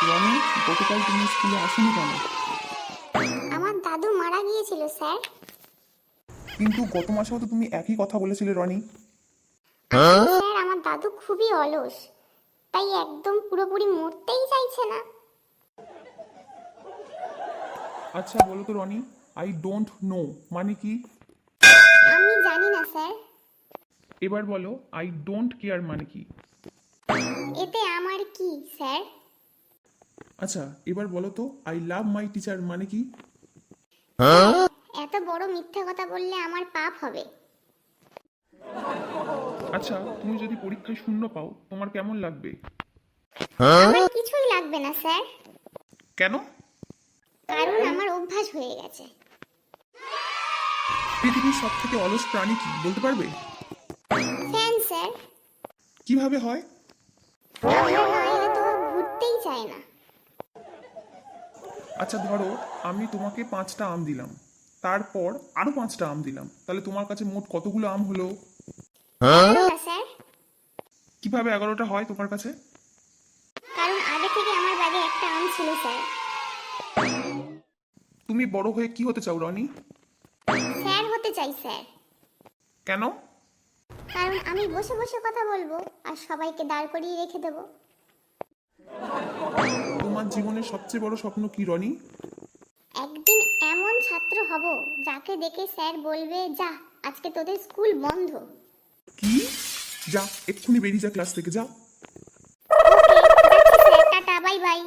রনি, গতকাল তুমি স্কুলে আসোনি কেন? আমার দাদু মারা গিয়েছিল স্যার। কিন্তু গত মাসেও তো তুমি একই কথা বলেছিলে রনি। স্যার আমার দাদু খুবই অলস, তাই একদম পুরোপুরি মরতেই চাইছে না। আচ্ছা বলো তো রনি, আই ডোন্ট নো মানে কি? আমি জানি না স্যার। এবার বলো আই ডোন্ট কেয়ার মানে কি? এতে আমার কি স্যার? আচ্ছা এবার বলো তো আই লাভ মাই টিচার মানে কি? এত বড় মিথ্যা কথা বললে আমার পাপ হবে। আচ্ছা তুমি যদি পরীক্ষায় শূন্য পাও তোমার কেমন লাগবে? আমার কিছুই লাগবে না স্যার, কেন? কারণ আমার অভ্যাস হয়ে গেছে। পৃথিবীর সব থেকে অলস প্রাণী কি বলতে পারবে? Fan sir. কিভাবে হয়? আমরা না এলে তো ঘুরতেই চায় না। আচ্ছা ধরো আমি তোমাকে 5টা আম দিলাম, তারপর আরো 5টা আম দিলাম, তাহলে তোমার কাছে মোট কতগুলো আম হলো? 11টা স্যার। কিভাবে 11টা হয় তোমার কাছে? কারণ আগে থেকে আমার ব্যাগে একটা আম ছিল স্যার। তুমি বড় হয়ে কি হতে চাও রনি? স্যার হতে চাই স্যার। কেন? কারণ আমি বসে বসে কথা বলবো আর সবাইকে দাঁড় করিয়ে রেখে দেবো। তোমার জীবনের সবচেয়ে বড় স্বপ্ন কি রনি? একদিন এমন ছাত্র হব যাকে দেখে স্যার বলবে, যা আজকে তোদের স্কুল বন্ধ। কি? যা এক্ষুনি বেরিয়ে যা ক্লাস থেকে, যা। ওকে, যাচ্ছি স্যার, টাটা, বাই বাই।